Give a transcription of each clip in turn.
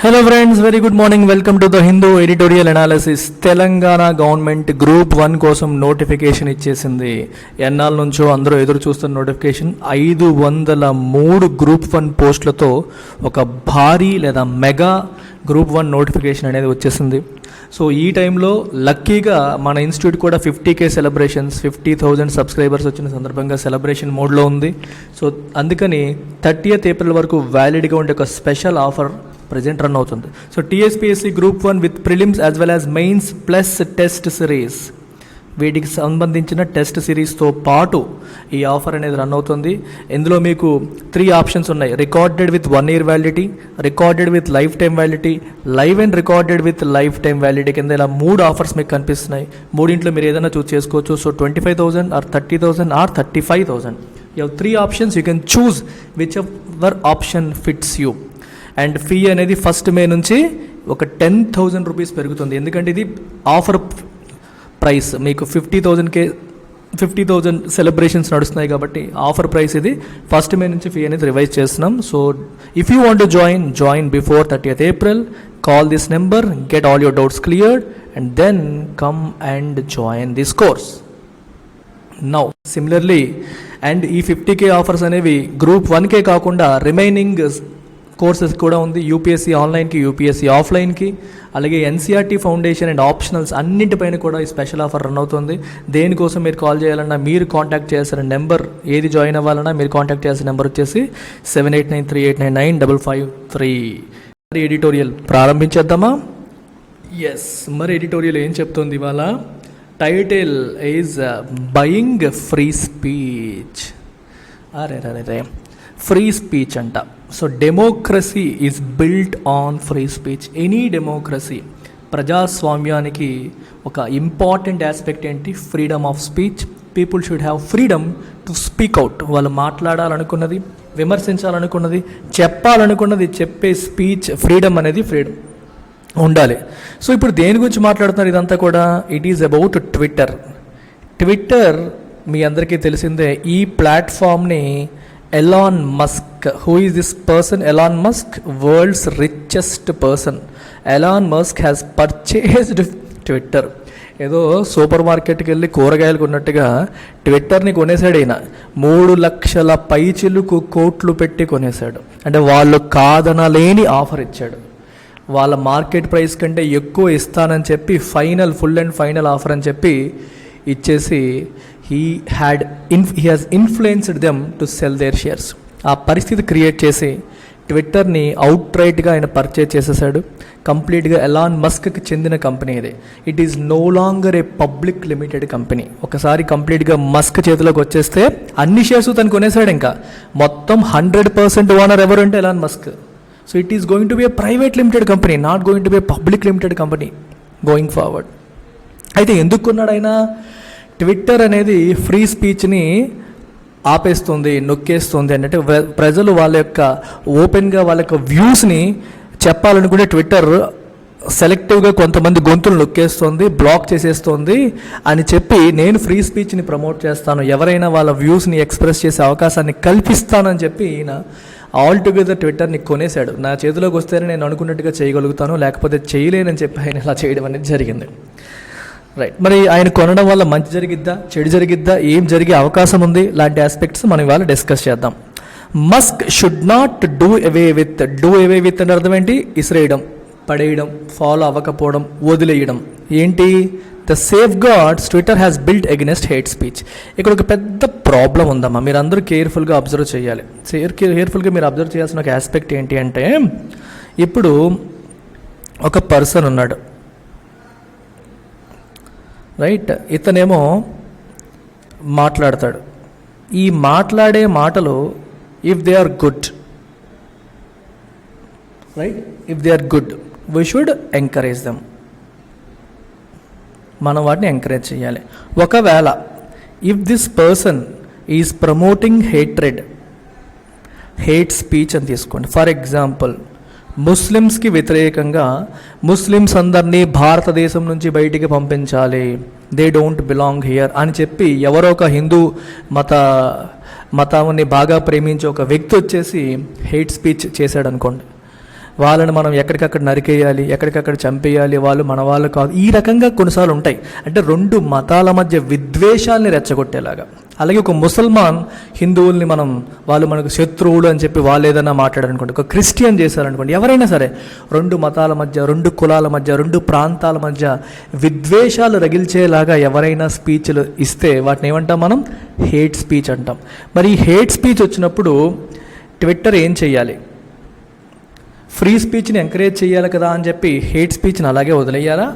Hello friends, very good morning. Welcome to the Hindu editorial analysis. Telangana government group 1 కోసం notification ఇచ్చేసింది. ఎన్నాళ్ళ నుంచో అందరూ ఎదురు చూస్తున్న నోటిఫికేషన్. 503 గ్రూప్ 1 పోస్టులతో ఒక భారీ లేదా మెగా గ్రూప్ 1 నోటిఫికేషన్ అనేది వచ్చేసింది. సో ఈ టైంలో లక్కీగా మన ఇన్స్టిట్యూట్ కూడా 50K సెలబ్రేషన్స్, 50,000 సబ్స్క్రైబర్స్ వచ్చిన సందర్భంగా సెలబ్రేషన్ మోడ్లో ఉంది. సో అందుకని 30th ఏప్రిల్ వరకు వ్యాలిడ్గా ఉండే ఒక స్పెషల్ ఆఫర్ ప్రజెంట్ రన్ అవుతుంది. So TSPSC group 1 with prelims as well as mains plus test series, వీటికి సంబంధించిన టెస్ట్ సిరీస్తో పాటు ఈ ఆఫర్ అనేది రన్ అవుతుంది. ఇందులో మీకు 3 ఆప్షన్స్ ఉన్నాయి: recorded with 1 year validity, recorded with life time validity, live and recorded with life time validity కింద ఇలా 3 ఆఫర్స్ మీకు కనిపిస్తున్నాయి. మూడింట్లో మీరు ఏదైనా చూస్ చేసుకోవచ్చు. So 25,000 or 30,000 or 35,000. You have 3 options. You can choose whichever option fits you. And fee అనేది 1st May నుంచి ఒక 10,000 రూపీస్ పెరుగుతుంది. ఎందుకంటే ఇది ఆఫర్ ప్రైస్. మీకు 50,000 సెలబ్రేషన్స్ నడుస్తున్నాయి కాబట్టి ఆఫర్ ప్రైస్ ఇది. 1st May నుంచి ఫీ అనేది రివైజ్ చేస్తున్నాం. So if you want to join before 30th April, call this number, get all your doubts cleared and then come and join this course now. Similarly and ఈ 50K offers అనేవి group 1కే కాకుండా remaining courses కూడా ఉంది. UPSC ఆన్లైన్కి, UPSC ఆఫ్లైన్కి, అలాగే NCERT foundation and optionals అన్నింటిపైన కూడా ఈ special offer run అవుతుంది. దేనికోసం మీరు కాల్ చేయాలన్నా, మీరు కాంటాక్ట్ చేయాల్సిన నెంబర్, ఏది జాయిన్ అవ్వాలన్నా మీరు కాంటాక్ట్ చేయాల్సిన నెంబర్ వచ్చేసి 7893899553. మరి ఎడిటోరియల్ ప్రారంభించేద్దామా? ఎస్, మరి ఎడిటోరియల్ ఏం చెప్తుంది ఇవాళ? Title is buying free speech. అరే ఫ్రీ స్పీచ్ అంట. So democracy is built on free speech. Any democracy, ప్రజాస్వామ్యానికి ఒక ఇంపార్టెంట్ ఆస్పెక్ట్ ఏంటి? Freedom of speech. People should have freedom to speak out. వాళ్ళు మాట్లాడాలనుకున్నది, విమర్శించాలనుకున్నది, చెప్పాలనుకున్నది చెప్పే స్పీచ్ ఫ్రీడమ్ అనేది ఉండాలి. సో ఇప్పుడు దేని గురించి మాట్లాడుతున్నారు ఇదంతా కూడా? It is about Twitter. Twitter మీ అందరికీ తెలిసిందే. ఈ ప్లాట్ఫామ్ని Elon Musk, who is this person? Elon Musk, world's richest person. Elon Musk has purchased Twitter. ఏదో సూపర్ మార్కెట్కి వెళ్ళి కూరగాయలు కొన్నట్టుగా ట్విట్టర్ని కొనేసాడు ఈయన. 3 లక్షల పైచిలుకు కోట్లు పెట్టి కొనేశాడు. అంటే వాళ్ళు కాదనలేని ఆఫర్ ఇచ్చాడు. వాళ్ళ మార్కెట్ ప్రైస్ కంటే ఎక్కువ ఇస్తానని చెప్పి ఫుల్ అండ్ ఫైనల్ ఆఫర్ అని చెప్పి ఇచ్చేసి he has influenced them to sell their shares. ఆ పరిస్థితి క్రియేట్ చేసి ట్విట్టర్ని అవుట్ రైట్గా ఆయన పర్చేజ్ చేసేసాడు. కంప్లీట్గా ఎలాన్ మస్క్కి చెందిన కంపెనీ ఇది. It is no longer a public limited company. ఒకసారి కంప్లీట్గా మస్క్ చేతిలోకి వచ్చేస్తే అన్ని షేర్స్ తను కొనేసాడు. ఇంకా మొత్తం 100% ఓనర్ ఎవరు అంటే Elon Musk. So it is going to B A private limited company, not going to B A public limited company going forward. అయితే ఎందుకు కొన్నాడు ఆయన? ట్విట్టర్ అనేది ఫ్రీ స్పీచ్ని ఆపేస్తుంది, నొక్కేస్తుంది అన్నట్టు. ప్రజలు వాళ్ళ యొక్క ఓపెన్గా వాళ్ళ యొక్క వ్యూస్ని చెప్పాలనుకుంటే ట్విట్టర్ సెలెక్టివ్గా కొంతమంది గొంతులు నొక్కేస్తుంది, బ్లాక్ చేసేస్తుంది అని చెప్పి నేను ఫ్రీ స్పీచ్ని ప్రమోట్ చేస్తాను, ఎవరైనా వాళ్ళ వ్యూస్ని ఎక్స్ప్రెస్ చేసే అవకాశాన్ని కల్పిస్తానని చెప్పి ఈయన ఆల్ టుగెదర్ ట్విట్టర్ని కొనేశాడు. నా చేతిలోకి వస్తేనే నేను అనుకున్నట్టుగా చేయగలుగుతాను, లేకపోతే చేయలేనని చెప్పి ఆయన ఇలా చేయడం అనేది జరిగింది. రైట్. మరి ఆయన కొనడం వల్ల మంచి జరిగిద్దా, చెడు జరిగిద్దా, ఏం జరిగే అవకాశం ఉంది, లాంటి ఆస్పెక్ట్స్ మనం ఇవాళ డిస్కస్ చేద్దాం. Musk should not do away with అంటే అర్థం ఏంటి? ఇసిరేయడం, పడేయడం, ఫాలో అవ్వకపోవడం, వదిలేయడం. ఏంటి? The safeguards Twitter has built against hate speech. ఇక్కడ ఒక పెద్ద ప్రాబ్లం ఉందమ్మా, మీరు అందరూ కేర్ఫుల్గా అబ్జర్వ్ చేయాలి. కేర్ఫుల్గా మీరు అబ్జర్వ్ చేయాల్సిన ఒక ఆస్పెక్ట్ ఏంటి అంటే, ఇప్పుడు ఒక పర్సన్ ఉన్నాడు, రైట్? ఇతనేమో మాట్లాడతాడు. ఈ మాట్లాడే మాటలు if they are good, right, if they are good we should encourage them. మనం వాటిని ఎంకరేజ్ చేయాలి. ఒకవేళ if this person is promoting hate speech అని తీసుకోండి. ఫర్ ఎగ్జాంపుల్, ముస్లిమ్స్కి వ్యతిరేకంగా ముస్లిమ్స్ అందరినీ భారతదేశం నుంచి బయటికి పంపించాలి, దే డోంట్ బిలాంగ్ హియర్ అని చెప్పి ఎవరో ఒక హిందూ మతాన్ని బాగా ప్రేమించే ఒక వ్యక్తి వచ్చేసి హేట్ స్పీచ్ చేశాడు అనుకోండి. వాళ్ళని మనం ఎక్కడికక్కడ నరికేయాలి, ఎక్కడికక్కడ చంపేయాలి, వాళ్ళు మన వాళ్ళు కాదు, ఈ రకంగా కొన్నిసార్లు ఉంటాయి. అంటే రెండు మతాల మధ్య విద్వేషాల్ని రెచ్చగొట్టేలాగా. అలాగే ఒక ముసల్మాన్ హిందువుల్ని వాళ్ళు మనకు శత్రువులు అని చెప్పి వాళ్ళు ఏదైనా మాట్లాడారనుకోండి, ఒక క్రిస్టియన్ చేశారనుకోండి, ఎవరైనా సరే రెండు మతాల మధ్య, రెండు కులాల మధ్య, రెండు ప్రాంతాల మధ్య విద్వేషాలు రగిల్చేలాగా ఎవరైనా స్పీచ్లు ఇస్తే వాటిని ఏమంటాం మనం? హేట్ స్పీచ్ అంటాం. మరి ఈ హేట్ స్పీచ్ వచ్చినప్పుడు ట్విట్టర్ ఏం చేయాలి? ఫ్రీ స్పీచ్ని ఎంకరేజ్ చేయాలి కదా అని చెప్పి హేట్ స్పీచ్ని అలాగే వదిలేయాలా?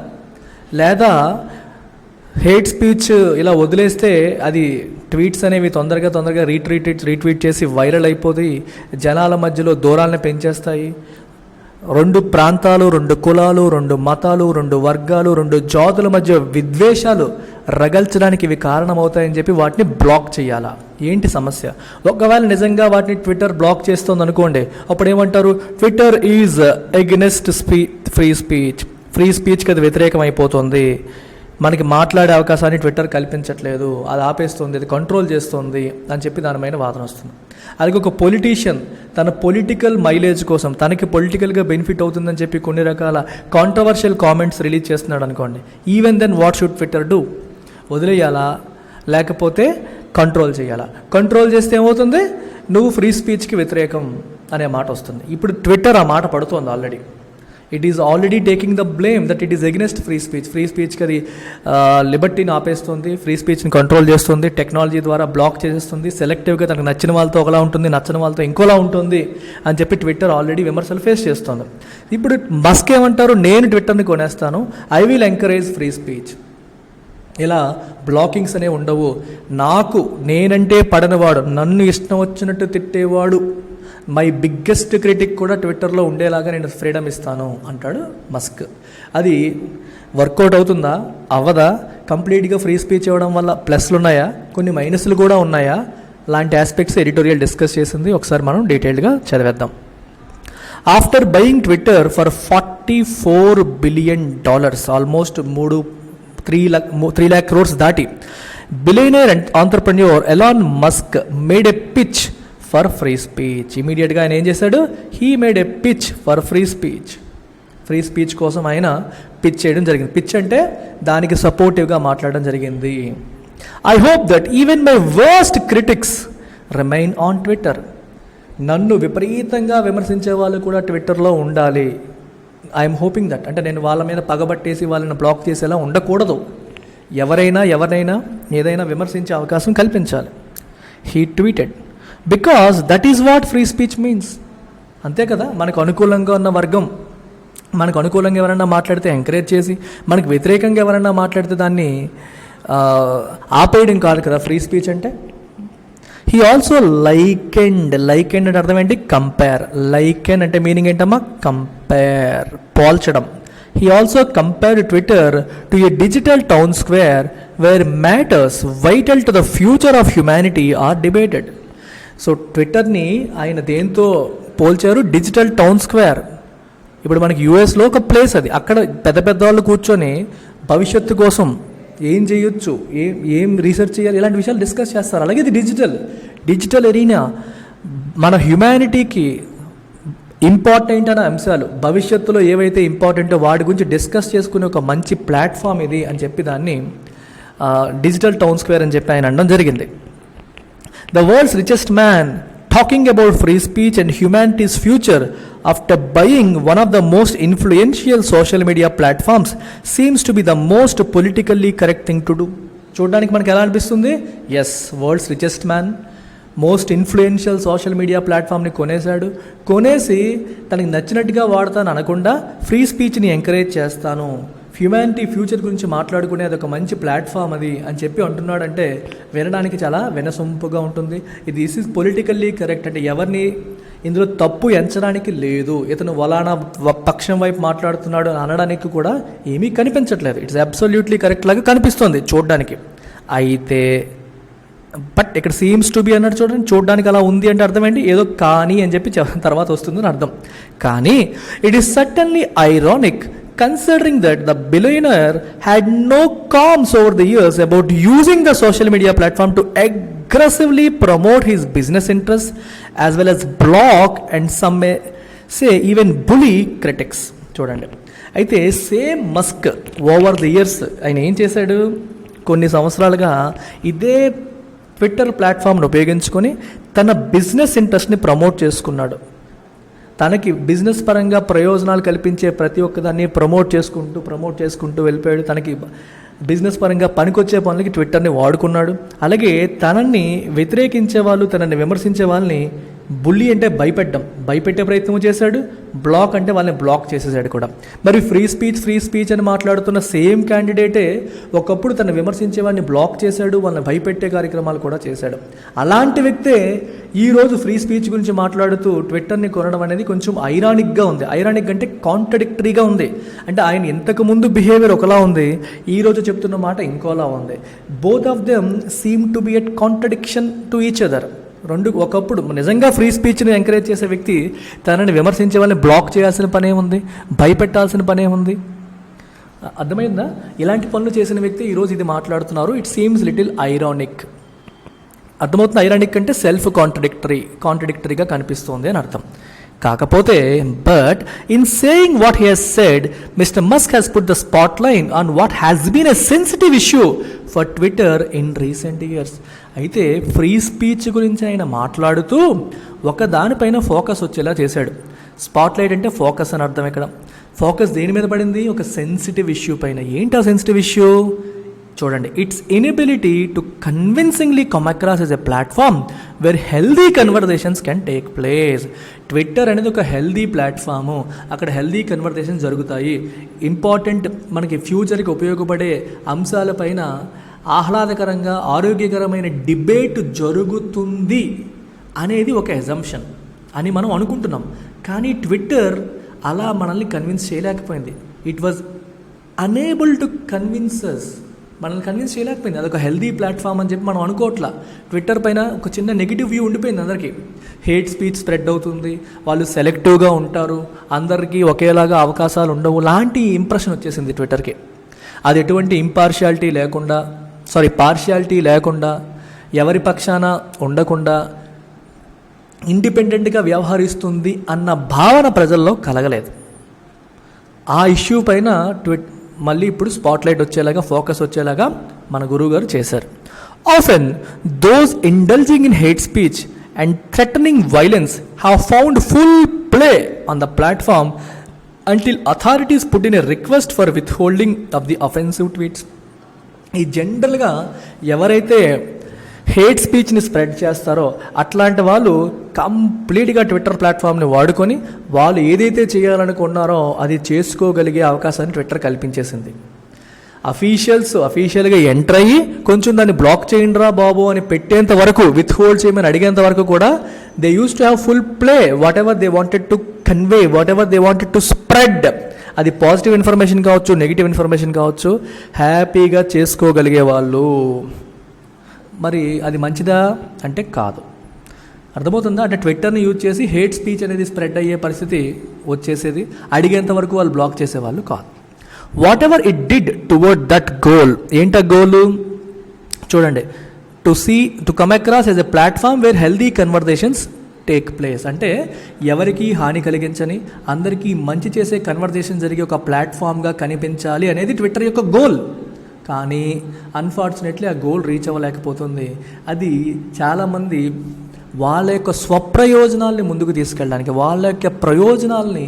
లేదా హేట్ స్పీచ్ ఇలా వదిలేస్తే అది ట్వీట్స్ అనేవి తొందరగా రీట్వీట్ చేసి వైరల్ అయిపోయి జనాల మధ్యలో దూరాలను పెంచేస్తాయి, రెండు ప్రాంతాలు, రెండు కులాలు, రెండు మతాలు, రెండు వర్గాలు, రెండు జాతుల మధ్య విద్వేషాలు రగల్చడానికి ఇవి కారణమవుతాయని చెప్పి వాటిని బ్లాక్ చేయాలా? ఏంటి సమస్య? ఒకవేళ నిజంగా వాటిని ట్విట్టర్ బ్లాక్ చేస్తుంది అనుకోండి, అప్పుడు ఏమంటారు? ట్విట్టర్ ఈజ్ ఎగెనెస్ట్ ఫ్రీ స్పీచ్కి అది వ్యతిరేకం అయిపోతుంది, మనకి మాట్లాడే అవకాశాన్ని ట్విట్టర్ కల్పించట్లేదు, అది ఆపేస్తుంది, అది కంట్రోల్ చేస్తుంది అని చెప్పి దానిపైన వాదన వస్తుంది. అలాగే ఒక పొలిటీషియన్ తన పొలిటికల్ మైలేజ్ కోసం, తనకి పొలిటికల్గా బెనిఫిట్ అవుతుందని చెప్పి కొన్ని రకాల కాంట్రవర్షియల్ కామెంట్స్ రిలీజ్ చేస్తున్నాడు అనుకోండి, even then what should Twitter do? వదిలేయాలా లేకపోతే కంట్రోల్ చేయాలా? కంట్రోల్ చేస్తే ఏమవుతుంది? నువ్వు ఫ్రీ స్పీచ్కి వ్యతిరేకం అనే మాట వస్తుంది. ఇప్పుడు ట్విట్టర్ ఆ మాట పడుతోంది already. It is already taking the blame that it is against free స్పీచ్కి అది లిబర్టీని ఆపేస్తుంది, ఫ్రీ స్పీచ్ని కంట్రోల్ చేస్తుంది, టెక్నాలజీ ద్వారా బ్లాక్ చేసేస్తుంది, సెలెక్టివ్గా తనకు నచ్చిన వాళ్ళతో ఒకలా ఉంటుంది, నచ్చని వాళ్ళతో ఇంకోలా ఉంటుంది అని చెప్పి ట్విట్టర్ ఆల్రెడీ విమర్శలు ఫేస్ చేస్తుంది. ఇప్పుడు మస్క్ ఏమంటారు? నేను ట్విట్టర్ని కొనేస్తాను, I will encourage free speech. ఇలా బ్లాకింగ్స్ అనేవి ఉండవు, నేనంటే పడనివాడు, నన్ను ఇష్టం వచ్చినట్టు తిట్టేవాడు, మై బిగ్గెస్ట్ క్రిటిక్ కూడా ట్విట్టర్లో ఉండేలాగా నేను ఫ్రీడమ్ ఇస్తాను అంటాడు మస్క్. అది వర్కౌట్ అవుతుందా? అవ్వదా? కంప్లీట్గా ఫ్రీ స్పీచ్ ఇవ్వడం వల్ల ప్లస్లు ఉన్నాయా, కొన్ని మైనస్లు కూడా ఉన్నాయా? లాంటి ఆస్పెక్ట్స్ ఎడిటోరియల్ డిస్కస్ చేసింది. ఒకసారి మనం డీటెయిల్డ్గా చదివేద్దాం. After buying Twitter for $44 billion, almost 3 lakh crores దాటి, billionaire and entrepreneur Elon Musk made a pitch for free speech. ఇమీడియట్గా ఆయన ఏం చేశాడు? He made a pitch for free speech కోసం ఆయన పిచ్ చేయడం జరిగింది. పిచ్ అంటే దానికి సపోర్టివ్గా మాట్లాడడం జరిగింది. I hope that even my worst critics remain on Twitter. నన్ను విపరీతంగా విమర్శించే వాళ్ళు కూడా ట్విట్టర్లో ఉండాలి. ఐఎమ్ హోపింగ్ దట్, అంటే నేను వాళ్ళ మీద పగబట్టేసి వాళ్ళని బ్లాక్ చేసేలా ఉండకూడదు. ఎవరైనా ఏదైనా విమర్శించే అవకాశం కల్పించాలి. He tweeted because that is what free speech means. అంతే కదా, మనకు అనుకూలంగా ఉన్న వర్గం మనకు అనుకూలంగా ఎవరైనా మాట్లాడితే ఎంకరేజ్ చేసి, మనకు వ్యతిరేకంగా ఎవరైనా మాట్లాడితే దాన్ని ఆపేయడం కాదు కదా ఫ్రీ స్పీచ్ అంటే. హీ ఆల్సో లైకెండ్ అంటే అర్థం ఏంటి? కంపేర్. లైకెన్ అంటే మీనింగ్ ఏంటమ్మా? కంపేర్, పోల్చడం. He also compared Twitter to a digital town square where matters vital to the future of humanity are debated. So ట్విట్టర్ని ఆయన దేంతో పోల్చారు? Digital town square. ఇప్పుడు మనకి యూఎస్లో ఒక ప్లేస్ అది, అక్కడ పెద్ద వాళ్ళు కూర్చొని భవిష్యత్తు కోసం ఏం చేయొచ్చు, ఏం రీసెర్చ్ చేయాలి, ఇలాంటి విషయాలు డిస్కస్ చేస్తారు. అలాగే ఇది డిజిటల్ ఎరీనా, మన హ్యుమానిటీకి ఇంపార్టెంట్ అనే అంశాలు, భవిష్యత్తులో ఏవైతే ఇంపార్టెంటో వాటి గురించి డిస్కస్ చేసుకునే ఒక మంచి ప్లాట్ఫామ్ ఇది అని చెప్పి దాన్ని డిజిటల్ టౌన్ స్క్వేర్ అని చెప్పి ఆయన అనడం జరిగింది. The world's richest man talking about free speech and humanity's future after buying one of the most influential social media platforms seems to be the most politically correct thing to do. చూడడానికి మనకి ఎలా అనిపిస్తుంది? Yes, world's richest man most influential social media ప్లాట్ఫామ్ని కొనేసి తనకి నచ్చినట్టుగా వాడతాను అనకుండా ఫ్రీ స్పీచ్ని ఎంకరేజ్ చేస్తాను, హ్యుమానిటీ ఫ్యూచర్ గురించి మాట్లాడుకునే అదొక మంచి ప్లాట్ఫామ్ అది అని చెప్పి అంటున్నాడంటే వినడానికి చాలా వినసొంపుగా ఉంటుంది. దిస్ ఈజ్ పొలిటికల్లీ కరెక్ట్, అంటే ఎవరిని ఇందులో తప్పు ఎంచడానికి లేదు, ఇతను వలానా పక్షం వైపు మాట్లాడుతున్నాడు అని అనడానికి కూడా ఏమీ కనిపించట్లేదు. ఇట్స్ అబ్సల్యూట్లీ కరెక్ట్ లాగా కనిపిస్తుంది చూడడానికి. అయితే బట్ ఇక్కడ సీమ్స్ టు బి అన్నట్టు చూడడానికి అలా ఉంది అంటే అర్థం ఏంటి? ఏదో కానీ అని చెప్పి తర్వాత వస్తుందని అర్థం. కానీ it is certainly ironic considering that the billionaire had no qualms over the years about using the social media platform to aggressively promote his business interests as well as block and say even bully critics. చూడండి, అయితే same Musk over the years ఆయన ఏం చేశాడు, కొన్ని సంవత్సరాలుగా ఇదే Twitter ప్లాట్ఫామ్ను ఉపయోగించుకొని తన బిజినెస్ ఇంట్రెస్ట్ని ప్రమోట్ చేసుకున్నాడు. తనకి బిజినెస్ పరంగా ప్రయోజనాలు కల్పించే ప్రతి ఒక్కదాన్ని ప్రమోట్ చేసుకుంటూ వెళ్ళిపోయాడు. తనకి బిజినెస్ పరంగా పనికొచ్చే పనులకి ట్విట్టర్ని వాడుకున్నాడు. అలాగే తనని వ్యతిరేకించే వాళ్ళు, తనని విమర్శించే వాళ్ళని బుల్లీ అంటే భయపెట్టే ప్రయత్నం చేశాడు. బ్లాక్ అంటే వాళ్ళని బ్లాక్ చేసేసాడు కూడా. మరి ఫ్రీ స్పీచ్ అని మాట్లాడుతున్న సేమ్ క్యాండిడేటే ఒకప్పుడు తను విమర్శించే వాడిని బ్లాక్ చేశాడు, వాళ్ళని భయపెట్టే కార్యక్రమాలు కూడా చేశాడు. అలాంటి వ్యక్తే ఈరోజు ఫ్రీ స్పీచ్ గురించి మాట్లాడుతూ ట్విట్టర్ని కొనడం అనేది కొంచెం ఐరానిక్గా ఉంది. ఐరానిక్ అంటే కాంట్రడిక్టరీగా ఉంది. అంటే ఆయన ఇంతకు ముందు బిహేవియర్ ఒకలా ఉంది, ఈరోజు చెప్తున్న మాట ఇంకోలా ఉంది. Both of them seem to be at contradiction to each other. ఒకప్పుడు నిజంగా ఫ్రీ స్పీచ్ని ఎంకరేజ్ చేసే వ్యక్తి తనని విమర్శించే వాళ్ళని బ్లాక్ చేయాల్సిన పనే ఉంది, భయపెట్టాల్సిన పనే ఉంది. అర్థమైందా? ఇలాంటి పనులు చేసిన వ్యక్తి ఈరోజు ఇది మాట్లాడుతున్నారు. It seems little ironic. అర్థమవుతుంది? ఐరానిక్ అంటే సెల్ఫ్ కాంట్రడిక్టరీగా కనిపిస్తుంది అని అర్థం. కాకపోతే but in saying what he he's said, mister Musk has put the spotlight on what has been a sensitive issue for Twitter in recent years. అయితే free speech గురించి ఆయన మాట్లాడుతూ ఒక దానిపైన ఫోకస్ వచ్చేలా చేశాడు. స్పాట్ లైట్ అంటే focus అని అర్థం. ఇక్కడ ఫోకస్ దేని మీద పడింది? ఒక సెన్సిటివ్ ఇష్యూ పైన. ఏంటి ఆ సెన్సిటివ్ ఇష్యూ? చూడండి, it's inability to convincingly come across as a platform where healthy conversations can take place. Twitter అనేది ఒక హెల్దీ ప్లాట్ఫాము, అక్కడ హెల్దీ కన్వర్జేషన్స్ జరుగుతాయి. ఇంపార్టెంట్ మనకి ఫ్యూచర్కి ఉపయోగపడే అంశాలపైన ఆహ్లాదకరంగా ఆరోగ్యకరమైన డిబేట్ జరుగుతుంది అనేది ఒక ఎజంప్షన్ అని మనం అనుకుంటున్నాం. కానీ ట్విట్టర్ అలా మనల్ని కన్విన్స్ చేయలేకపోయింది. It was unable to convinces. మనల్ని కన్విన్స్ చేయలేకపోయింది. అదొక హెల్దీ ప్లాట్ఫామ్ అని చెప్పి మనం అనుకోవట్లా. ట్విట్టర్ పైన ఒక చిన్న నెగిటివ్ వ్యూ ఉండిపోయింది అందరికీ. హేట్ స్పీచ్ స్ప్రెడ్ అవుతుంది, వాళ్ళు సెలెక్టివ్గా ఉంటారు, అందరికీ ఒకేలాగా అవకాశాలు ఉండవు లాంటి ఇంప్రెషన్ వచ్చేసింది ట్విట్టర్కి. అది ఎటువంటి పార్షియాలిటీ లేకుండా ఎవరి పక్షాన ఉండకుండా ఇండిపెండెంట్గా వ్యవహరిస్తుంది అన్న భావన ప్రజల్లో కలగలేదు. ఆ ఇష్యూ పైన మళ్ళీ ఇప్పుడు స్పాట్లైట్ వచ్చేలాగా, ఫోకస్ వచ్చేలాగా మన గురువుగారు చేశారు. Often those indulging in hate speech and threatening violence have found full play on the platform until authorities put in a request for withholding of the offensive tweets. ఈ జనరల్గా ఎవరైతే హేట్ స్పీచ్ని స్ప్రెడ్ చేస్తారో అట్లాంటి వాళ్ళు కంప్లీట్గా ట్విట్టర్ ప్లాట్ఫామ్ని వాడుకొని వాళ్ళు ఏదైతే చేయాలనుకున్నారో అది చేసుకోగలిగే అవకాశాన్ని ట్విట్టర్ కల్పించేసింది. అఫీషియల్గా ఎంటర్ అయ్యి కొంచెం దాన్ని బ్లాక్ చేయండిరా బాబు అని పెట్టేంత వరకు, విత్ హోల్డ్ చేయమని అడిగేంత వరకు కూడా they use to have full play what ever they wanted to convey, what ever they wanted to spread. అది పాజిటివ్ ఇన్ఫర్మేషన్ కావచ్చు, నెగిటివ్ ఇన్ఫర్మేషన్ కావచ్చు, హ్యాపీగా చేసుకోగలిగే వాళ్ళు. మరి అది మంచిదా అంటే కాదు. అర్థమవుతుందా? అంటే ట్విట్టర్ని యూజ్ చేసి హేట్ స్పీచ్ అనేది స్ప్రెడ్ అయ్యే పరిస్థితి వచ్చేసేది. అడిగేంత వరకు వాళ్ళు బ్లాక్ చేసేవాళ్ళు కాదు. What ever it did towards that goal. ఏంట గోలు? చూడండి, to come across as a platform where healthy conversations take place. అంటే ఎవరికి హాని కలిగించని, అందరికీ మంచి చేసే కన్వర్జేషన్ జరిగే ఒక ప్లాట్ఫామ్గా కనిపించాలి అనేది ట్విట్టర్ యొక్క గోల్. కానీ అన్ఫార్చునేట్లీ ఆ గోల్ రీచ్ అవ్వలేకపోతుంది. అది చాలామంది వాళ్ళ యొక్క స్వప్రయోజనాల్ని ముందుకు తీసుకెళ్ళడానికి, వాళ్ళ యొక్క ప్రయోజనాల్ని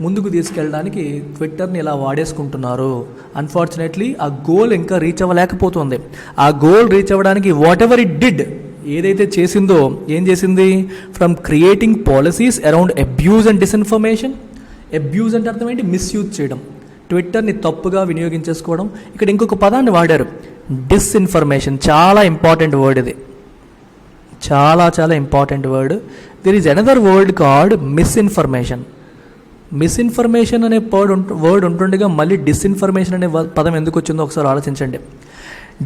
ముందుకు తీసుకెళ్ళడానికి ట్విట్టర్ని ఇలా వాడేసుకుంటున్నారు. అన్ఫార్చునేట్లీ ఆ గోల్ ఇంకా రీచ్ అవ్వలేకపోతుంది. ఆ గోల్ రీచ్ అవ్వడానికి వాట్ ఎవర్ ఇట్ డిడ్, ఏదైతే చేసిందో, ఏం చేసింది? From creating policies around abuse and disinformation. Abuse అంటే అర్థం ఏంటి? మిస్యూజ్ చేయడం, ట్విట్టర్ని తప్పుగా వినియోగించేసుకోవడం. ఇక్కడ ఇంకొక పదాన్ని వాడారు, డిస్ఇన్ఫర్మేషన్. చాలా ఇంపార్టెంట్ వర్డ్ ఇది, చాలా చాలా important word. There is another word called misinformation. Misinformation అనే వర్డ్ ఉంటుండగా మళ్ళీ డిస్ఇన్ఫర్మేషన్ అనే పదం ఎందుకు వచ్చిందో ఒకసారి ఆలోచించండి.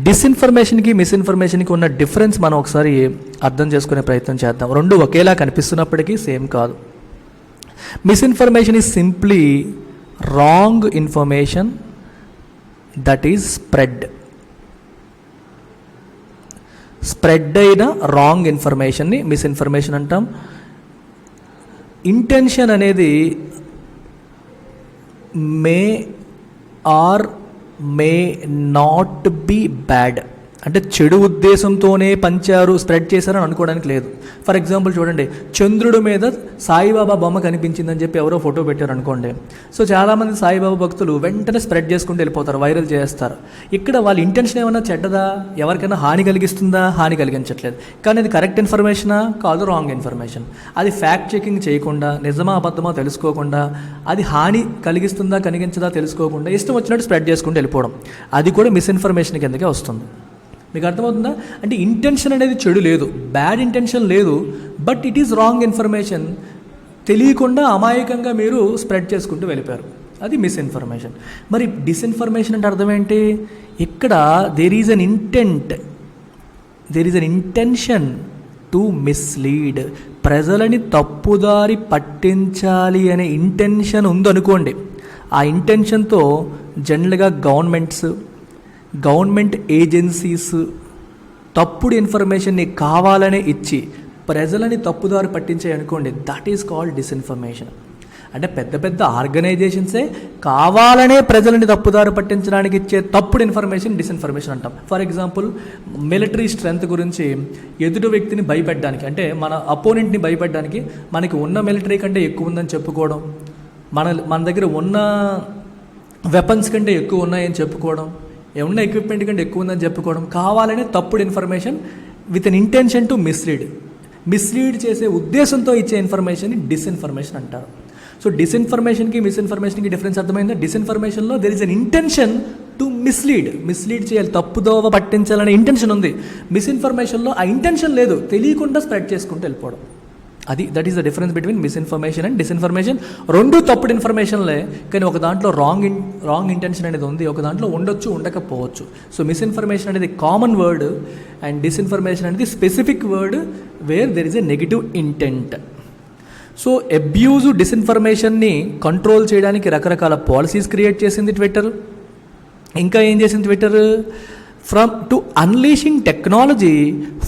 డిస్ఇన్ఫర్మేషన్కి మిస్ఇన్ఫర్మేషన్కి ఉన్న డిఫరెన్స్ మనం ఒకసారి అర్థం చేసుకునే ప్రయత్నం చేద్దాం. రెండు ఒకేలా కనిపిస్తున్నప్పటికీ సేమ్ కాదు. Misinformation is simply wrong information that is spread అయిన రాంగ్ ఇన్ఫర్మేషన్ని మిస్ఇన్ఫర్మేషన్ అంటాం. ఇంటెన్షన్ అనేది may or may not be bad, అంటే చెడు ఉద్దేశంతోనే పంచారు, స్ప్రెడ్ చేశారని అనుకోవడానికి లేదు. ఫర్ ఎగ్జాంపుల్ చూడండి, చంద్రుడి మీద సాయిబాబా బొమ్మ కనిపించిందని చెప్పి ఎవరో ఫోటో పెట్టారు అనుకోండి. సో చాలామంది సాయిబాబా భక్తులు వెంటనే స్ప్రెడ్ చేసుకుంటూ వెళ్ళిపోతారు, వైరల్ చేస్తారు. ఇక్కడ వాళ్ళ ఇంటెన్షన్ ఏమన్నా చెడ్డదా, ఎవరికైనా హాని కలిగిస్తుందా? హాని కలిగించట్లేదు. కానీ అది కరెక్ట్ ఇన్ఫర్మేషనా కాదు, రాంగ్ ఇన్ఫర్మేషన్. అది ఫ్యాక్ట్ చెకింగ్ చేయకుండా, నిజమా అబద్ధమా తెలుసుకోకుండా, అది హాని కలిగిస్తుందా కలిగించదా తెలుసుకోకుండా ఇష్టం వచ్చినట్టు స్ప్రెడ్ చేసుకుంటూ వెళ్ళిపోవడం, అది కూడా మిస్ఇన్ఫర్మేషన్ కిందకే వస్తుంది. మీకు అర్థమవుతుందా? అంటే ఇంటెన్షన్ అనేది చెడు లేదు, బ్యాడ్ ఇంటెన్షన్ లేదు, but it is wrong information. తెలియకుండా అమాయకంగా మీరు స్ప్రెడ్ చేసుకుంటూ వెళ్ళిపోయారు, అది మిస్ఇన్ఫర్మేషన్. మరి డిస్ఇన్ఫర్మేషన్ అంటే అర్థం ఏంటి? ఇక్కడ there is an intention to mislead, ప్రజలని తప్పుదారి పట్టించాలి అనే ఇంటెన్షన్ ఉందనుకోండి. ఆ ఇంటెన్షన్తో జనరల్గా గవర్నమెంట్ ఏజెన్సీస్ తప్పుడు ఇన్ఫర్మేషన్ని కావాలనే ఇచ్చి ప్రజలని తప్పుదారి పట్టించాయి అనుకోండి, దట్ ఈస్ కాల్డ్ డిస్ఇన్ఫర్మేషన్. అంటే పెద్ద పెద్ద ఆర్గనైజేషన్సే కావాలనే ప్రజలని తప్పుదారి పట్టించడానికి ఇచ్చే తప్పుడు ఇన్ఫర్మేషన్ డిస్ఇన్ఫర్మేషన్ అంటాం. ఫర్ ఎగ్జాంపుల్, మిలిటరీ స్ట్రెంత్ గురించి ఎదుటి వ్యక్తిని భయపెట్టడానికి, అంటే మన అపోనెంట్ని భయపెట్టడానికి మనకి ఉన్న మిలిటరీ కంటే ఎక్కువ ఉందని చెప్పుకోవడం, మన దగ్గర ఉన్న వెపన్స్ కంటే ఎక్కువ ఉన్నాయని చెప్పుకోవడం, ఏమన్నా ఎక్విప్మెంట్ కంటే ఎక్కువ ఉందని చెప్పుకోవడం, కావాలనే తప్పుడు information with an intention to mislead చేసే ఉద్దేశంతో ఇచ్చే ఇన్ఫర్మేషన్ని డిస్ఇన్ఫర్మేషన్ అంటారు. సో డిస్ఇన్ఫర్మేషన్కి మిస్ఇన్ఫర్మేషన్కి డిఫరెన్స్ అర్థమైందా? డిస్ఇన్ఫర్మేషన్లో there is an intention to mislead చేయాలి, తప్పుదోవ పట్టించాలనే ఇంటెన్షన్ ఉంది. మిస్ఇన్ఫర్మేషన్లో ఆ ఇంటెన్షన్ లేదు, తెలియకుండా స్ప్రెడ్ చేసుకుంటూ వెళ్ళిపోవడం. That is the difference between misinformation and disinformation. రెండు తప్పుడు ఇన్ఫర్మేషన్లే, కానీ ఒక దాంట్లో రాంగ్ ఇంటెన్షన్ అనేది ఉంది, ఒక దాంట్లో ఉండొచ్చు ఉండకపోవచ్చు. సో మిస్ఇన్ఫర్మేషన్ అనేది కామన్ వర్డ్ అండ్ డిస్ఇన్ఫర్మేషన్ అనేది specific word where there is a negative intent. So abuse డిస్ఇన్ఫర్మేషన్ని కంట్రోల్ చేయడానికి రకరకాల పాలసీస్ క్రియేట్ చేసింది ట్విట్టర్. ఇంకా ఏం చేసింది Twitter? To unleashing technology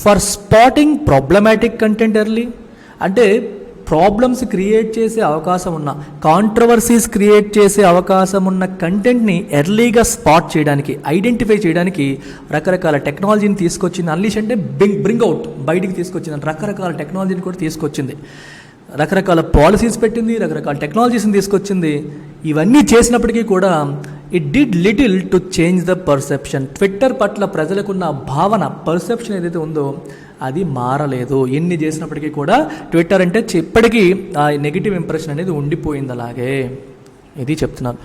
for spotting problematic content early, అంటే ప్రాబ్లమ్స్ క్రియేట్ చేసే అవకాశం ఉన్న, కాంట్రవర్సీస్ క్రియేట్ చేసే అవకాశం ఉన్న కంటెంట్ని ఎర్లీగా స్పాట్ చేయడానికి, ఐడెంటిఫై చేయడానికి రకరకాల టెక్నాలజీని తీసుకొచ్చింది. అన్లీష్ అంటే బ్రింగ్ అవుట్, బయటికి తీసుకొచ్చింది. రకరకాల టెక్నాలజీని కూడా తీసుకొచ్చింది, రకరకాల పాలసీస్ పెట్టింది, రకరకాల టెక్నాలజీస్ని తీసుకొచ్చింది. ఇవన్నీ చేసినప్పటికీ కూడా it did little to change the perception. Twitter పట్ల ప్రజలకున్న భావన, పర్సెప్షన్ ఏదైతే ఉందో అది మారలేదు. ఎన్ని చేసినప్పటికీ కూడా ట్విట్టర్ అంటే ఇప్పటికీ ఆ నెగిటివ్ ఇంప్రెషన్ అనేది ఉండిపోయింది అలాగే. ఇది చెప్తున్నాను.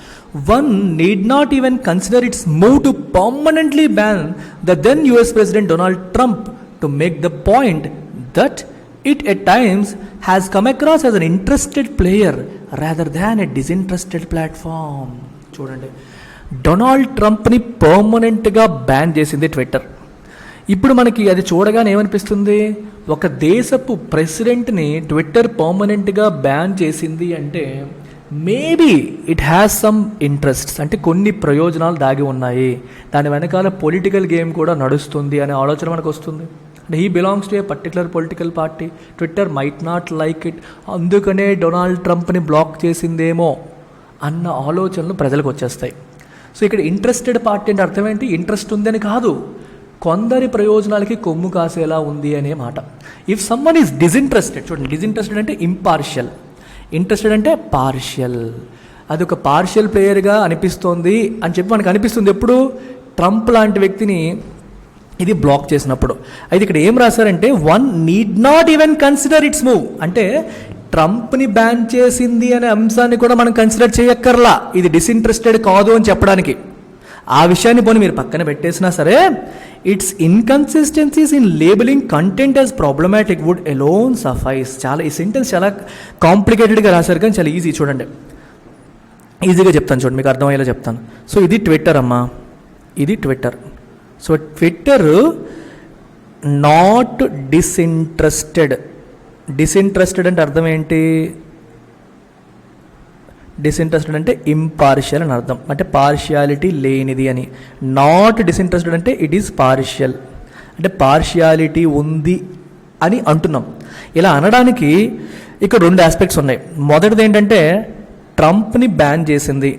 One need not even consider its move to permanently ban the then US president Donald Trump to make the point that it at times has come across as an interested player rather than a disinterested platform. చూడండి, Donald ట్రంప్ని పర్మనెంట్గా ban చేసింది Twitter. ఇప్పుడు మనకి అది చూడగానే ఏమనిపిస్తుంది? ఒక దేశపు ప్రెసిడెంట్ని ట్విట్టర్ పర్మనెంట్గా బ్యాన్ చేసింది అంటే maybe it has some interests, అంటే కొన్ని ప్రయోజనాలు దాగి ఉన్నాయి, దాని వెనకాల పొలిటికల్ గేమ్ కూడా నడుస్తుంది అనే ఆలోచన మనకు వస్తుంది. అంటే he belongs to A particular political party, Twitter might not like it, అందుకనే డొనాల్డ్ ట్రంప్ని బ్లాక్ చేసిందేమో అన్న ఆలోచనలు ప్రజలకు వచ్చేస్తాయి. సో ఇక్కడ ఇంట్రెస్టెడ్ పార్టీ అంటే అర్థం ఏంటి? ఇంట్రెస్ట్ ఉందని కాదు, కొందరి ప్రయోజనాలకి కొమ్ము కాసేలా ఉంది అనే మాట. ఇఫ్ సమ్మన్ ఈజ్ డిసింట్రెస్టెడ్, చూడండి, డిసింట్రెస్టెడ్ అంటే ఇంపార్షియల్, ఇంట్రెస్టెడ్ అంటే పార్షియల్. అది ఒక పార్షియల్ ప్లేయర్గా అనిపిస్తోంది అని చెప్పి మనకు అనిపిస్తుంది ఎప్పుడు? ట్రంప్ లాంటి వ్యక్తిని ఇది బ్లాక్ చేసినప్పుడు. అయితే ఇక్కడ ఏం రాశారంటే one need not even consider its move, అంటే ట్రంప్ని బ్యాన్ చేసింది అనే అంశాన్ని కూడా మనం కన్సిడర్ చేయక్కర్లా, ఇది డిసింట్రెస్టెడ్ కాదు అని చెప్పడానికి. ఆ విషయాన్ని పోనీ మీరు పక్కన పెట్టేసినా సరే, its inconsistencies in labelling content as problematic would alone suffice. చాలా ఈ సెంటెన్స్ చాలా కాంప్లికేటెడ్గా రాశారు, కానీ చాలా ఈజీ. చూడండి, ఈజీగా చెప్తాను, చూడండి, మీకు అర్థమయ్యేలా చెప్తాను. సో ఇది ట్విట్టర్ అమ్మా, ఇది Twitter. So Twitter not disinterested. Disinterested అంటే అర్థం ఏంటి? డిసింట్రెస్టెడ్ అంటే ఇంపార్షియల్ అని అర్థం, అంటే పార్షియాలిటీ లేనిది అని. నాట్ డిసింట్రెస్టెడ్ అంటే ఇట్ ఈస్ పార్షియల్, అంటే పార్షియాలిటీ ఉంది అని అంటున్నాం. ఇలా అనడానికి ఇక్కడ 2 ఆస్పెక్ట్స్ ఉన్నాయి. మొదటిది ఏంటంటే ట్రంప్ని బ్యాన్ చేసింది.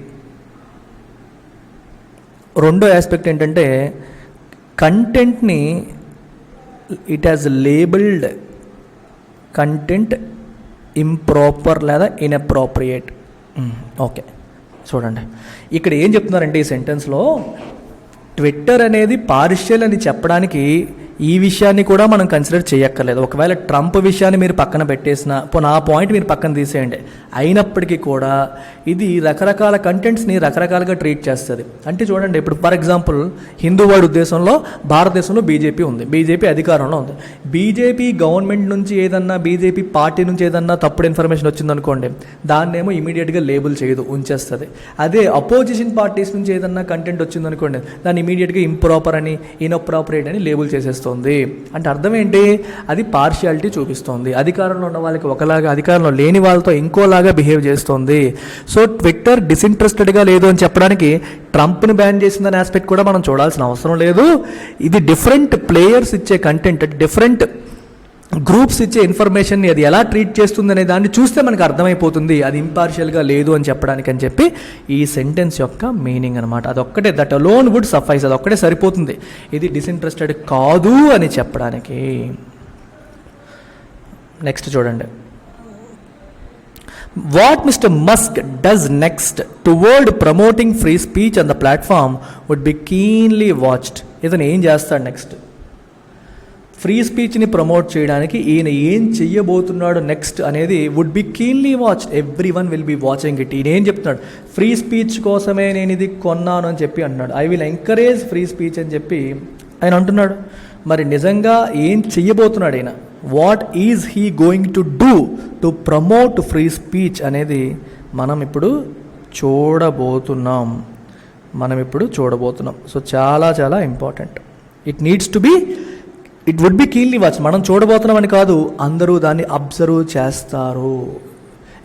రెండో ఆస్పెక్ట్ ఏంటంటే కంటెంట్ని it has labelled content improper లేదా ఇన్అప్రోప్రియేట్. ఓకే, చూడండి ఇక్కడ ఏం చెప్తున్నారంటే ఈ సెంటెన్స్లో ట్విట్టర్ అనేది పార్షియల్ అని చెప్పడానికి ఈ విషయాన్ని కూడా మనం కన్సిడర్ చేయక్కర్లేదు. ఒకవేళ ట్రంప్ విషయాన్ని మీరు పక్కన పెట్టేసిన నా పాయింట్ మీరు పక్కన తీసేయండి, అయినప్పటికీ కూడా ఇది రకరకాల కంటెంట్స్ని రకరకాలుగా ట్రీట్ చేస్తుంది. అంటే చూడండి, ఇప్పుడు ఫర్ ఎగ్జాంపుల్ హిందూవాడి ఉద్దేశంలో భారతదేశంలో బీజేపీ ఉంది, బీజేపీ అధికారంలో ఉంది. బీజేపీ గవర్నమెంట్ నుంచి ఏదన్నా, బీజేపీ పార్టీ నుంచి ఏదన్నా తప్పుడు ఇన్ఫర్మేషన్ వచ్చిందనుకోండి, దాన్నేమో ఇమీడియట్గా లేబుల్ చేయదు, ఉంచేస్తుంది. అదే అపోజిషన్ పార్టీస్ నుంచి ఏదన్నా కంటెంట్ వచ్చిందనుకోండి, దాన్ని ఇమీడియట్గా ఇంప్రాపర్ అని, ఇన్అప్రాపరేట్ అని లేబుల్ చేసేస్తుంది. అంటే అర్థం ఏంటి? అది పార్షియాలిటీ చూపిస్తుంది. అధికారంలో ఉన్న వాళ్ళకి ఒకలాగా, అధికారంలో లేని వాళ్ళతో ఇంకోలాగా బిహేవ్ చేస్తుంది. సో ట్విట్టర్ డిసింట్రెస్టెడ్గా లేదు అని చెప్పడానికి ట్రంప్ని బ్యాన్ చేసిందనే ఆస్పెక్ట్ కూడా మనం చూడాల్సిన అవసరం లేదు. ఇది డిఫరెంట్ ప్లేయర్స్ ఇచ్చే కంటెంట్, డిఫరెంట్ గ్రూప్స్ ఇచ్చే ఇన్ఫర్మేషన్ని అది ఎలా ట్రీట్ చేస్తుంది అనే దాన్ని చూస్తే మనకు అర్థమైపోతుంది అది ఇంపార్షియల్గా లేదు అని చెప్పడానికి అని చెప్పి ఈ సెంటెన్స్ యొక్క మీనింగ్ అనమాట. అదొక్కటే, దట్ అలోన్ వుడ్ సఫైస్, అదొక్కటే సరిపోతుంది ఇది డిసింట్రెస్టెడ్ కాదు అని చెప్పడానికి. నెక్స్ట్ చూడండి, what mister Musk does next toward promoting free speech on the platform would be keenly watched. ఇతను ఏం చేస్తాడు నెక్స్ట్? ఫ్రీ స్పీచ్ని ప్రమోట్ చేయడానికి ఈయన ఏం చెయ్యబోతున్నాడు నెక్స్ట్ అనేది would be keenly watch, everyone will be watching it. ఈయన ఏం చెప్తున్నాడు? ఫ్రీ స్పీచ్ కోసమే నేను ఇది కొన్నాను అని చెప్పి అంటున్నాడు. I will encourage free speech అని చెప్పి ఆయన అంటున్నాడు. మరి నిజంగా ఏం చెయ్యబోతున్నాడు ఆయన? What is he going to do to promote free speech అనేది మనం ఇప్పుడు చూడబోతున్నాం. సో చాలా చాలా important. It would be keenly watch. మనం చూడబోతున్నామని కాదు, అందరూ దాన్ని అబ్జర్వ్ చేస్తారు.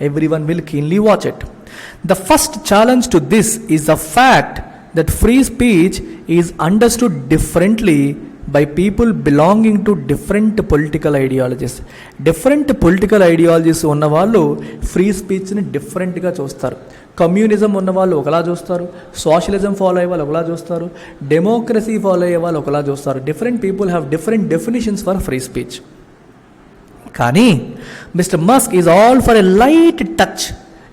Everyone will keenly watch it. The first challenge to this is the fact that free speech is understood differently by people belonging to different political ideologies. Different political ideologies ఉన్నవాళ్ళు free స్పీచ్ని డిఫరెంట్గా చూస్తారు. Communism ఉన్న వాళ్ళు ఒకలా చూస్తారు, socialism follow అయ్యే వాళ్ళు ఒకలా చూస్తారు, డెమోక్రసీ ఫాలో అయ్యే వాళ్ళు ఒకలా చూస్తారు. Different people have different definitions for free speech. కానీ mister Musk is all for a light touch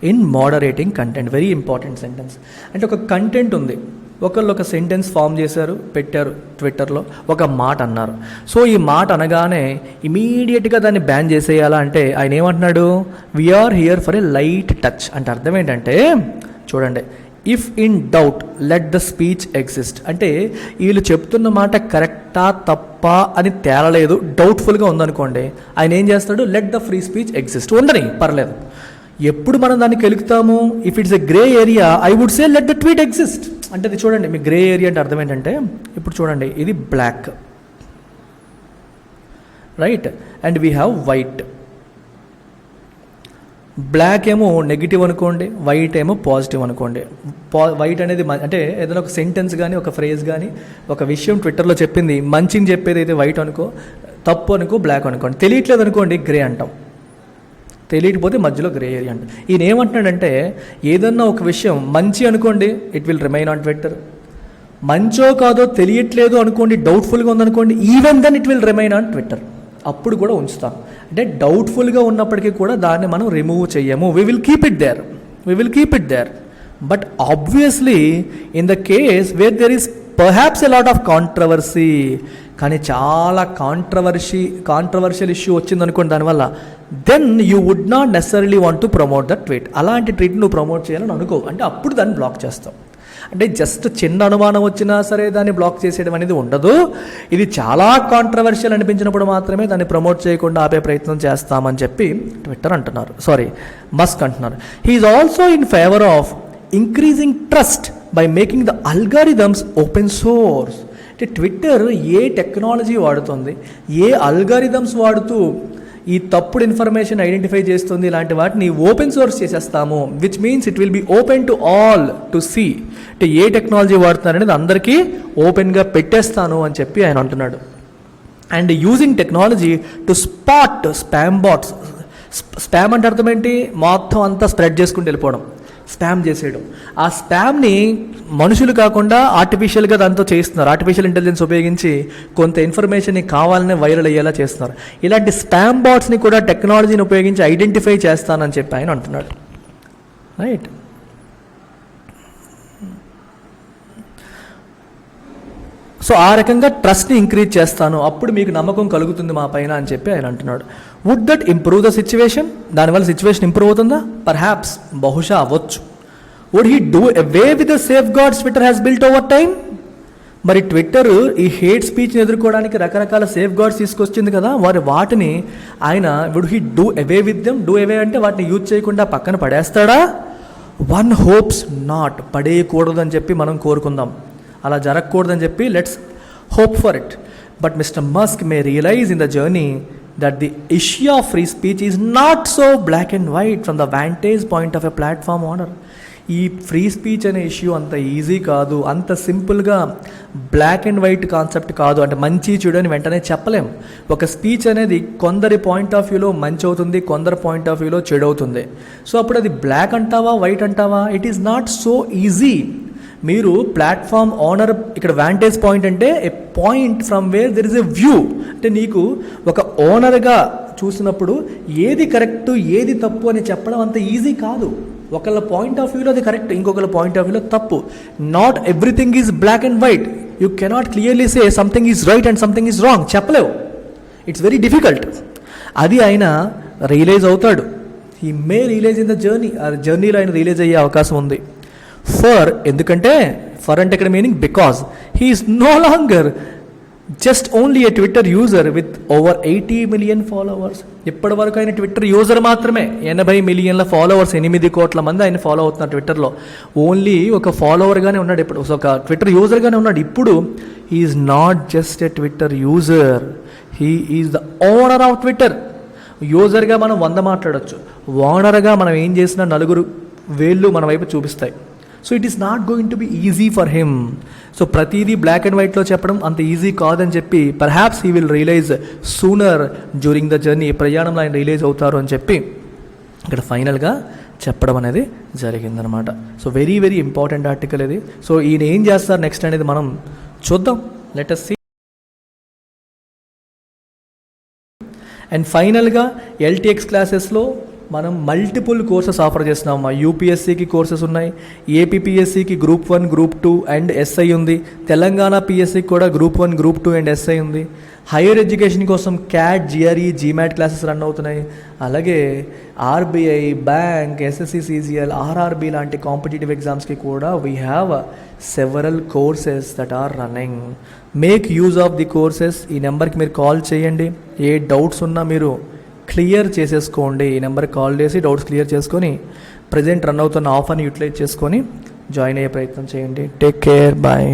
in moderating content. Very important sentence. అంటే ఒక కంటెంట్ ఉంది, ఒకళ్ళు ఒక సెంటెన్స్ ఫామ్ చేశారు, పెట్టారు ట్విట్టర్లో, ఒక మాట అన్నారు. సో ఈ మాట అనగానే ఇమీడియట్గా దాన్ని బ్యాన్ చేసేయాలా అంటే ఆయన ఏమంటున్నాడు? We're here for a light touch. అంటే అర్థం ఏంటంటే చూడండి, if in doubt let the speech exist. అంటే వీళ్ళు చెప్తున్న మాట కరెక్టా తప్పా అని తేలలేదు, డౌట్ఫుల్గా ఉందనుకోండి, ఆయన ఏం చేస్తాడు? Let the free speech exist, ఉండని పర్లేదు. ఎప్పుడు మనం దాన్ని కెలుకుతాము? If it's a grey area I would say let the tweet exist. అంటే అది చూడండి, మీ గ్రే ఏరియా అంటే అర్థం ఏంటంటే, ఇప్పుడు చూడండి ఇది black, right, and we have white. Black ఏమో నెగిటివ్ అనుకోండి, వైట్ ఏమో పాజిటివ్ అనుకోండి. వైట్ అనేది అంటే ఏదైనా ఒక సెంటెన్స్ కానీ, ఒక ఫ్రేజ్ కానీ, ఒక విషయం ట్విట్టర్లో చెప్పింది మంచిని చెప్పేది అయితే వైట్ అనుకో, తప్పు అనుకో బ్లాక్ అనుకోండి. తెలియట్లేదు అనుకోండి గ్రే అంటాం, తెలియకపోతే మధ్యలో గ్రే ఏరియా అంట. ఈయన ఏమంటున్నాడంటే, ఏదన్నా ఒక విషయం మంచి అనుకోండి, it will remain on Twitter. మంచో కాదో తెలియట్లేదు అనుకోండి, డౌట్ఫుల్గా ఉందనుకోండి, even then it will remain on Twitter. అప్పుడు కూడా ఉంచుతాం. అంటే డౌట్ఫుల్గా ఉన్నప్పటికీ కూడా దాన్ని మనం రిమూవ్ చేయము. We will keep it there. But obviously in the case where there is perhaps a lot of controversy, కానీ చాలా కాంట్రవర్షియల్ ఇష్యూ వచ్చిందనుకోండి దానివల్ల, then you would not necessarily want to promote that tweet. అలాంటి tweet నువ్వు promote చేయాలని అనుకో, అంటే అప్పుడు దాన్ని బ్లాక్ చేస్తాం. అంటే జస్ట్ చిన్న అనుమానం వచ్చినా సరే దాన్ని బ్లాక్ చేసేయడం అనేది ఉండదు. ఇది చాలా కాంట్రవర్షియల్ అనిపించినప్పుడు మాత్రమే దాన్ని ప్రమోట్ చేయకుండా ఆపే ప్రయత్నం చేస్తామని చెప్పి మస్క్ అంటున్నారు. He is also in favour of increasing trust by making the algorithms open source. అంటే ట్విట్టర్ ఏ టెక్నాలజీ వాడుతుంది, ఏ అల్గారిథమ్స్ వాడుతూ ఈ తప్పుడు ఇన్ఫర్మేషన్ ఐడెంటిఫై చేస్తుంది, ఇలాంటి వాటిని ఓపెన్ సోర్స్ చేసేస్తాము, which means it will be open to all to see. అంటే ఏ టెక్నాలజీ వాడుతున్నారు అనేది అందరికీ ఓపెన్గా పెట్టేస్తాను అని చెప్పి ఆయన అంటున్నాడు. And using technology to spot spam bots. Spam అంటే అర్థం ఏంటి? మొత్తం అంతా స్ప్రెడ్ చేసుకుంటూ వెళ్ళిపోవడం, స్పామ్ చేసేయడం. ఆ స్పామ్ని మనుషులు కాకుండా ఆర్టిఫిషియల్గా దాంతో చేస్తున్నారు. ఆర్టిఫిషియల్ ఇంటెలిజెన్స్ ఉపయోగించి కొంత ఇన్ఫర్మేషన్ని కావాలనే వైరల్ అయ్యేలా చేస్తున్నారు. ఇలాంటి స్పామ్ బాట్స్ని కూడా టెక్నాలజీని ఉపయోగించి ఐడెంటిఫై చేస్తానని చెప్పి ఆయన అంటున్నాడు. రైట్. సో ఆ రకంగా ట్రస్ట్ని ఇంక్రీజ్ చేస్తాను, అప్పుడు మీకు నమ్మకం కలుగుతుంది మా పైన అని చెప్పి ఆయన అంటున్నాడు. Would that improve the situation? దానివల్ల సిచ్యువేషన్ ఇంప్రూవ్ అవుతుందా? పర్హాప్స్, బహుశా అవ్వచ్చు. Would he do away with the safeguards Twitter has built over time? మరి ట్విట్టర్ ఈ హేట్ స్పీచ్ని ఎదుర్కోవడానికి రకరకాల సేఫ్ గార్డ్స్ తీసుకొచ్చింది కదా, వాటిని ఆయన would he do away with them? Do away అంటే వాటిని యూజ్ చేయకుండా పక్కన పడేస్తాడా? One hopes not. పడేయకూడదు అని చెప్పి మనం కోరుకుందాం, అలా జరగకూడదని చెప్పి let's hope for it. But Mr Musk may realise in the journey that the issue of free speech is not so black and white from the vantage point of a platform owner. ఈ free speech అనే issue అంత easy కాదు, అంత సింపుల్గా black and white concept కాదు. అంటే మంచి చెడు అని వెంటనే చెప్పలేం. ఒక స్పీచ్ అనేది కొందరి పాయింట్ ఆఫ్ వ్యూలో మంచి అవుతుంది, కొందరి పాయింట్ ఆఫ్ వ్యూలో చెడు అవుతుంది. సో అప్పుడు అది బ్లాక్ అంటావా వైట్ అంటావా? It is not so easy. మీరు ప్లాట్ఫామ్ ఓనర్, ఇక్కడ వాంటేజ్ పాయింట్ అంటే a point from where there is a view. అంటే నీకు ఒక ఓనర్గా చూసినప్పుడు ఏది కరెక్ట్ ఏది తప్పు అని చెప్పడం అంత ఈజీ కాదు. ఒకళ్ళ పాయింట్ ఆఫ్ వ్యూలో అది కరెక్ట్, ఇంకొకళ్ళ పాయింట్ ఆఫ్ వ్యూలో తప్పు. Not everything is black and white. You cannot clearly say something is right and something is wrong. చెప్పలేవు. It's very difficult. అది ఆయన రియలైజ్ అవుతాడు. He may realise in the journey. ఆ జర్నీలో ఆయన రియలైజ్ అయ్యే అవకాశం ఉంది. ఫర్, ఎందుకంటే ఫర్ అంటే ఇక్కడ meaning because he is no longer just only a Twitter user with over 80 million followers. ఇప్పటి వరకు ఆయన ట్విట్టర్ యూజర్ మాత్రమే. 80 మిలియన్ల ఫాలోవర్స్, 8 కోట్ల మంది ఆయన ఫాలో అవుతున్నారు ట్విట్టర్లో. ఓన్లీ ఒక ఫాలోవర్గానే ఉన్నాడు, ఇప్పుడు ఒక ట్విట్టర్ యూజర్గానే ఉన్నాడు. ఇప్పుడు he is not just a Twitter user, he is the owner of Twitter. యూజర్గా మనం 100 మాట్లాడచ్చు, ఓనర్గా మనం ఏం చేసినా 4 వేళ్ళు మన వైపు చూపిస్తాయి. So it is not going to be easy for him. So ప్రతిదీ బ్లాక్ అండ్ వైట్లో చెప్పడం అంత ఈజీ కాదని చెప్పి perhaps he will realize sooner during the journey. ప్రయాణంలో ఆయన రియలైజ్ అవుతారు అని చెప్పి ఇక్కడ ఫైనల్గా చెప్పడం అనేది జరిగిందనమాట. So very very important article ఇది. సో ఈయన ఏం చేస్తారు నెక్స్ట్ అనేది మనం చూద్దాం. Let us see. అండ్ ఫైనల్గా ఎల్టీఎక్స్ క్లాసెస్లో మనం మల్టిపుల్ కోర్సెస్ ఆఫర్ చేస్తున్నాం. యూపీఎస్సీకి కోర్సెస్ ఉన్నాయి, ఏపీపీఎస్సీకి గ్రూప్ 1 గ్రూప్ 2 అండ్ ఎస్ఐ ఉంది, తెలంగాణ పిఎస్సీకి కూడా గ్రూప్ 1 గ్రూప్ 2 అండ్ ఎస్ఐ ఉంది. హైయర్ ఎడ్యుకేషన్ కోసం cat, GRE, GMAT classes run అవుతున్నాయి. అలాగే RBI, bank, SSC, CGL, RRB లాంటి కాంపిటేటివ్ ఎగ్జామ్స్కి కూడా we have several courses that are running. Make use of the courses. ఈ నెంబర్కి మీరు కాల్ చేయండి. ఏ డౌట్స్ ఉన్నా మీరు క్లియర్ చేసేసుకోండి. ఈ నెంబర్కి కాల్ చేసి డౌట్స్ క్లియర్ చేసుకొని ప్రజెంట్ రన్ అవుతున్న ఆఫర్ని యూటిలైజ్ చేసుకొని జాయిన్ అయ్యే ప్రయత్నం చేయండి. Take care, bye.